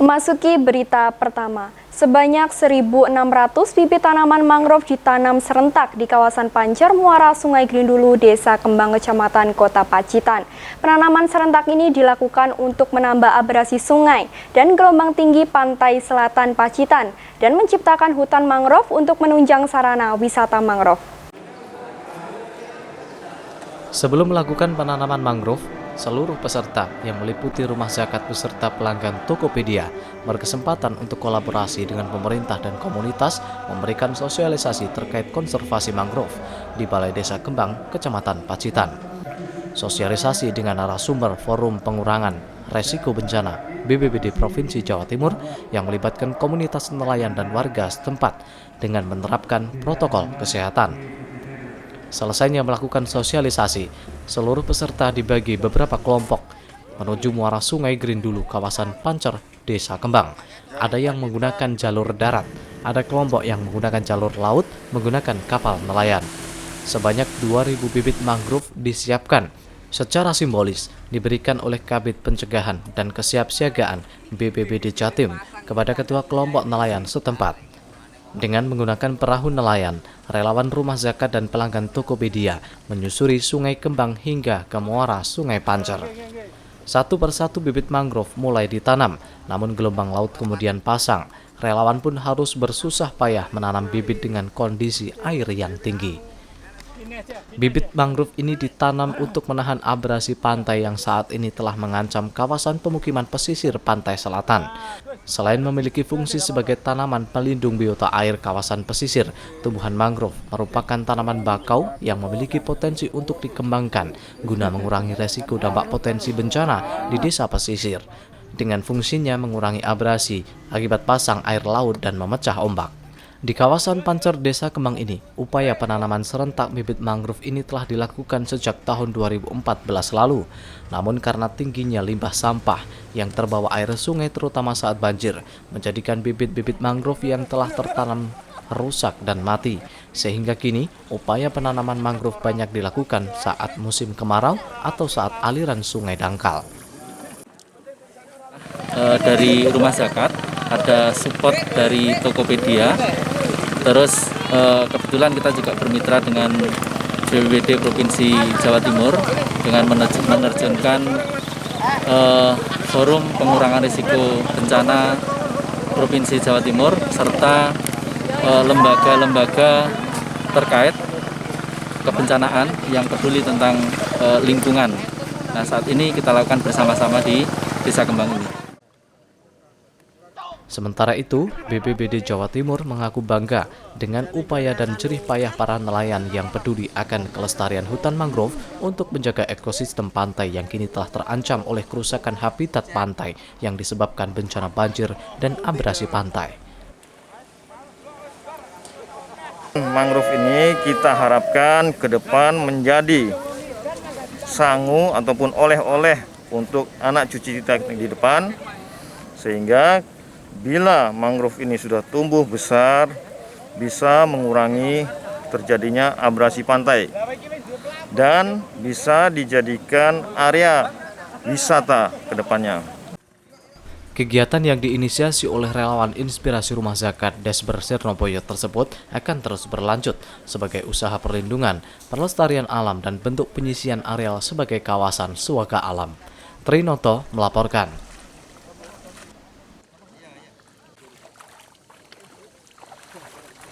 Memasuki berita pertama, sebanyak 1.600 bibit tanaman mangrove ditanam serentak di kawasan Pancer Muara Sungai Grindulu, Desa Kembang, Kecamatan Kota Pacitan. Penanaman serentak ini dilakukan untuk menambah abrasi sungai dan gelombang tinggi pantai selatan Pacitan dan menciptakan hutan mangrove untuk menunjang sarana wisata mangrove. Sebelum melakukan penanaman mangrove, seluruh peserta yang meliputi rumah zakat beserta pelanggan Tokopedia berkesempatan untuk kolaborasi dengan pemerintah dan komunitas memberikan sosialisasi terkait konservasi mangrove di Balai Desa Kembang, Kecamatan Pacitan. Sosialisasi dengan narasumber Forum Pengurangan Resiko Bencana BPBD Provinsi Jawa Timur yang melibatkan komunitas nelayan dan warga setempat dengan menerapkan protokol kesehatan. Selesainya melakukan sosialisasi, seluruh peserta dibagi beberapa kelompok menuju muara Sungai Grindulu, kawasan Pancer, Desa Kembang. Ada yang menggunakan jalur darat, ada kelompok yang menggunakan jalur laut menggunakan kapal nelayan. Sebanyak 2.000 bibit mangrove disiapkan. Secara simbolis diberikan oleh Kabid Pencegahan dan Kesiapsiagaan BPBD Jatim kepada ketua kelompok nelayan setempat. Dengan menggunakan perahu nelayan, relawan rumah zakat dan pelanggan Tokopedia menyusuri Sungai Kembang hingga ke muara Sungai Pancer. Satu persatu bibit mangrove mulai ditanam, namun gelombang laut kemudian pasang. Relawan pun harus bersusah payah menanam bibit dengan kondisi air yang tinggi. Bibit mangrove ini ditanam untuk menahan abrasi pantai yang saat ini telah mengancam kawasan pemukiman pesisir pantai selatan. Selain memiliki fungsi sebagai tanaman pelindung biota air kawasan pesisir, tumbuhan mangrove merupakan tanaman bakau yang memiliki potensi untuk dikembangkan guna mengurangi resiko dampak potensi bencana di desa pesisir, dengan fungsinya mengurangi abrasi akibat pasang air laut dan memecah ombak. Di kawasan Pancer Desa Kembang ini, upaya penanaman serentak bibit mangrove ini telah dilakukan sejak tahun 2014 lalu. Namun karena tingginya limbah sampah yang terbawa air sungai terutama saat banjir, menjadikan bibit-bibit mangrove yang telah tertanam rusak dan mati. Sehingga kini, upaya penanaman mangrove banyak dilakukan saat musim kemarau atau saat aliran sungai dangkal. Dari rumah zakat, ada support dari Tokopedia. Terus kebetulan kita juga bermitra dengan BPBD Provinsi Jawa Timur dengan menerjunkan Forum Pengurangan Risiko Bencana Provinsi Jawa Timur serta lembaga-lembaga terkait kebencanaan yang peduli tentang lingkungan. Nah, saat ini kita lakukan bersama-sama di Desa Kembang ini. Sementara itu, BPBD Jawa Timur mengaku bangga dengan upaya dan jerih payah para nelayan yang peduli akan kelestarian hutan mangrove untuk menjaga ekosistem pantai yang kini telah terancam oleh kerusakan habitat pantai yang disebabkan bencana banjir dan abrasi pantai. Mangrove ini kita harapkan ke depan menjadi sangu ataupun oleh-oleh untuk anak cucu kita di depan, sehingga bila mangrove ini sudah tumbuh besar, bisa mengurangi terjadinya abrasi pantai dan bisa dijadikan area wisata ke depannya. Kegiatan yang diinisiasi oleh relawan Inspirasi Rumah Zakat Desber Sirnoboyo tersebut akan terus berlanjut sebagai usaha perlindungan, pelestarian alam dan bentuk penyisian areal sebagai kawasan swaga alam. Trinoto melaporkan.